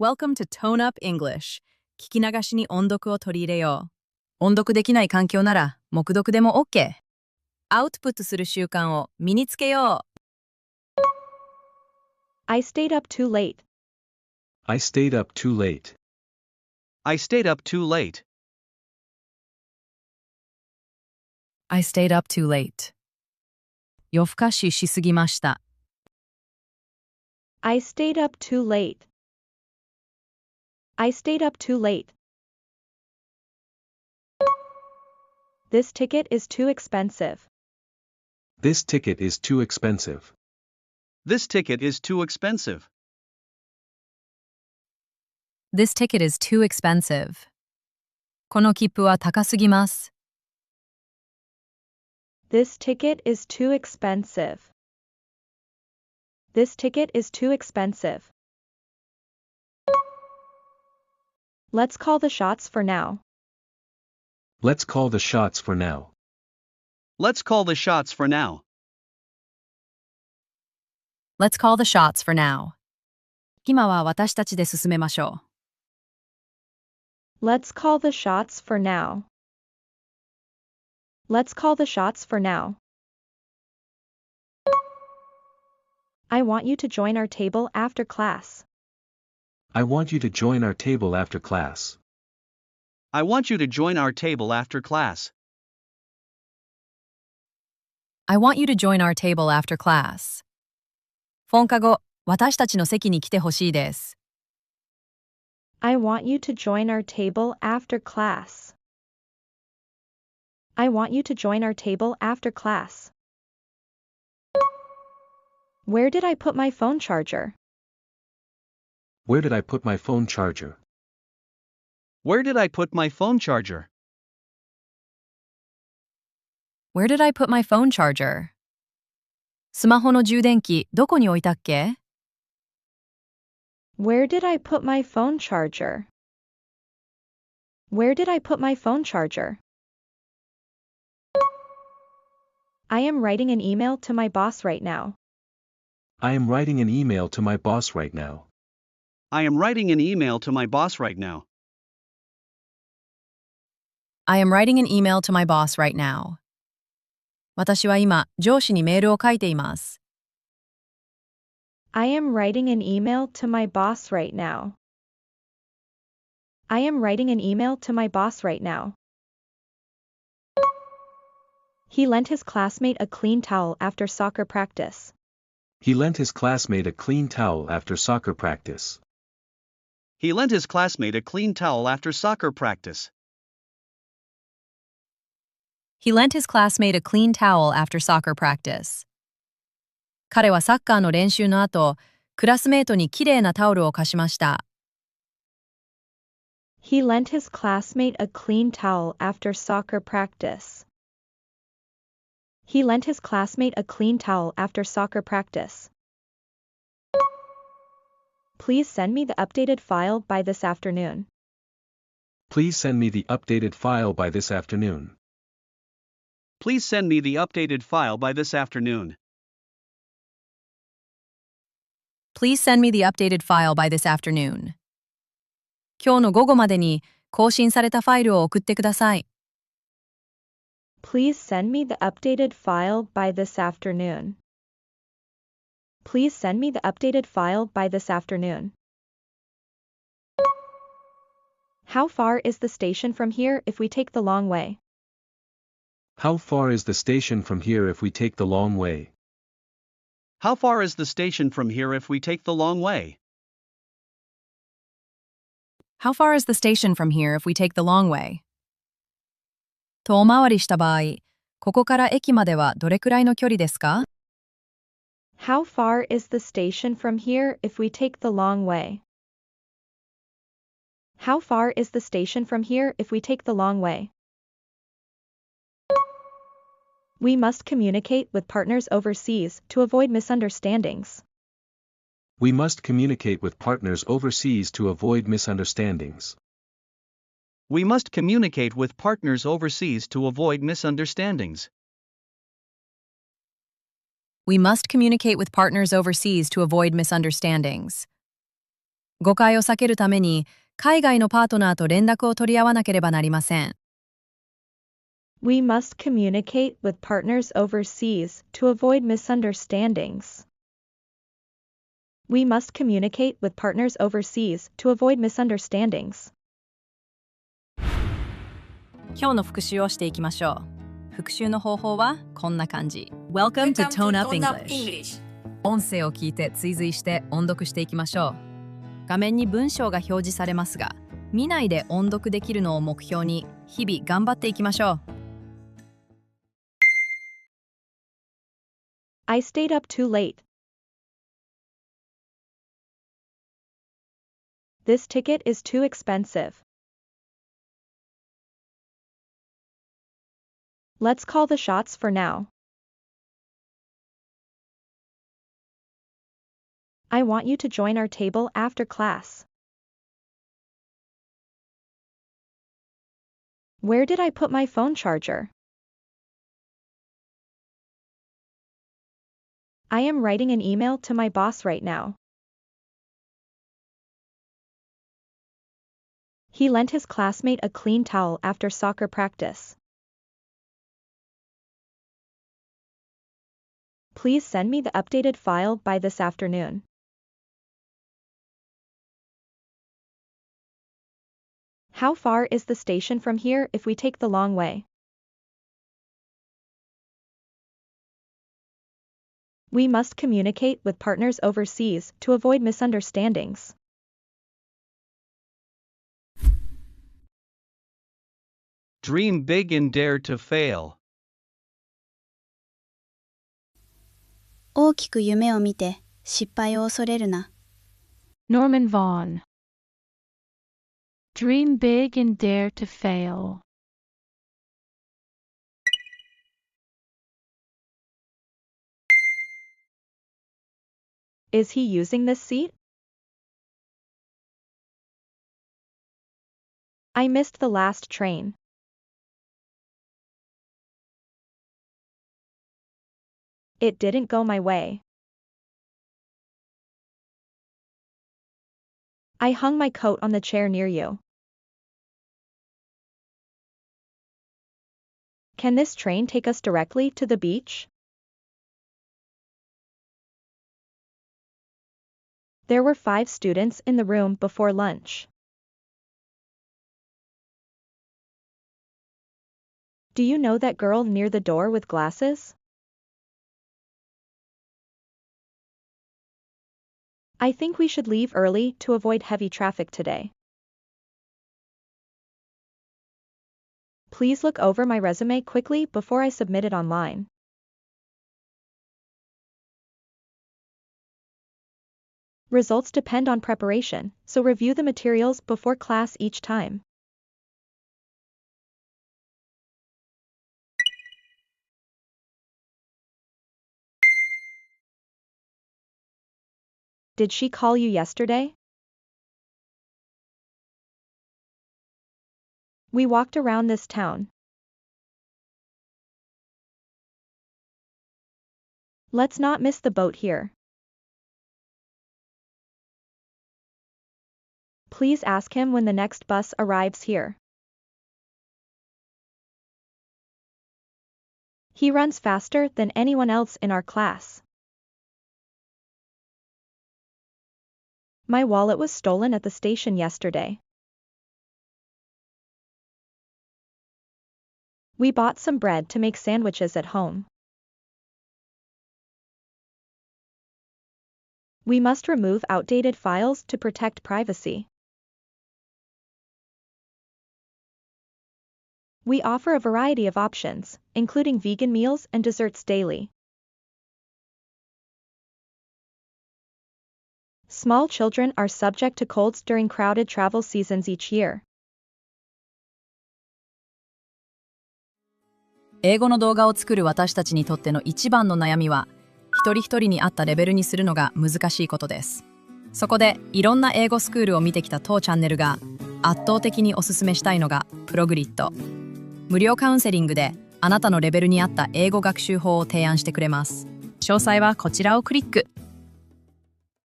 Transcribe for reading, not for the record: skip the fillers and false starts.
Welcome to Tone Up English. 聞き流しに音読を取り入れよう。音読できない環境なら、黙読でも OK。アウトプットする習慣を身につけよう。I stayed up too late. I stayed up too late. I stayed up too late. I stayed up too late. 夜更かししすぎました。I stayed up too late. I stayed up too late. This ticket is too expensive. This ticket is too expensive. This ticket is too expensive. This ticket is too expensive. この切符は高すぎます。This ticket is too expensive. This ticket is too expensive. Let's call the shots for now. Let's call the shots for now. Let's call the shots for now. Let's call the shots for now. 今は私たちで進めましょう。Let's call the shots for now. Let's call the shots for now. I want you to join our table after class. I want you to join our table after class. I want you to join our table after class. I want you to join our table after class. 放課後、私たちの席に来てほしいです。I want you to join our table after class. I want you to join our table after class. Where did I put my phone charger? Where did I put my phone charger? Where did I put my phone charger? Where did I put my phone charger? スマホの充電器、どこに置いたっけ？ Where did I put my phone charger? Where did I put my phone charger? I am writing an email to my boss right now. I am writing an email to my boss right now. I am writing an email to my boss right now. I am writing an email to my boss right now. 私は今、上司にメールを書いています。I am writing an email to my boss right now. I am writing an email to my boss right now. He lent his classmate a clean towel after soccer practice. He lent his classmate a clean towel after soccer practice. He lent his classmate a clean towel after soccer practice. He lent his classmate a clean towel after soccer practice. 彼はサッカーの練習の後、クラスメートにきれいなタオルを貸しました。He lent his classmate a clean towel after soccer practice. He lent his classmate a clean towel after soccer practice. Please send me the updated file by this afternoon. Please send me the updated file by this afternoon. Please send me the updated file by this afternoon. Please send me the updated file by this afternoon. 今日の午後までに更新されたファイルを送ってください。Please send me the updated file by this afternoon. Please send me the updated file by this afternoon. How far is the station from here if we take the long way? How far is the station from here if we take the long way? How far is the station from here if we take the long way? How far is the station from here if we take the long way? 遠回りした場合、ここから駅まではどれくらいの距離ですか？ How far is the station from here if we take the long way? How far is the station from here if we take the long way? We must communicate with partners overseas to avoid misunderstandings. We must communicate with partners overseas to avoid misunderstandings. We must communicate with partners overseas to avoid misunderstandings. We must communicate with partners overseas to avoid misunderstandings. 誤解を避けるために、海外のパートナーと連絡を取り合わなければなりません。We must communicate with partners overseas to avoid misunderstandings. We must communicate with partners overseas to avoid misunderstandings. 今日の復習をしていきましょう。復習の方法はこんな感じ。Welcome to Tone Up English。音声を聞いて追随して音読していきましょう。画面に文章が表示されますが、見ないで音読できるのを目標に日々頑張っていきましょう。I stayed up too late. This ticket is too expensive. Let's call the shots for now. I want you to join our table after class. Where did I put my phone charger? I am writing an email to my boss right now. He lent his classmate a clean towel after soccer practice. Please send me the updated file by this afternoon. How far is the station from here if we take the long way? We must communicate with partners overseas to avoid misunderstandings. Dream big and dare to fail. 大きく夢を見て失敗を恐れるな。Norman Vaughn. Dream big and dare to fail. Is he using this seat? I missed the last train. It didn't go my way. I hung my coat on the chair near you. Can this train take us directly to the beach? There were 5 students in the room before lunch. Do you know that girl near the door with glasses? I think we should leave early to avoid heavy traffic today. Please look over my resume quickly before I submit it online. Results depend on preparation, so review the materials before class each time. Did she call you yesterday? We walked around this town. Let's not miss the boat here. Please ask him when the next bus arrives here. He runs faster than anyone else in our class. My wallet was stolen at the station yesterday. We bought some bread to make sandwiches at home. We must remove outdated files to protect privacy. We offer a variety of options, including vegan meals and desserts daily. Small children are subject to colds during crowded travel seasons each year. 英語の動画を作る私たちにとっての一番の悩みは、一人一人に合ったレベルにするのが難しいことです。そこで、いろんな英語スクールを見てきた当チャンネルが、圧倒的におすすめしたいのがPROGRIT。無料カウンセリングで、あなたのレベルに合った英語学習法を提案してくれます。詳細はこちらをクリック。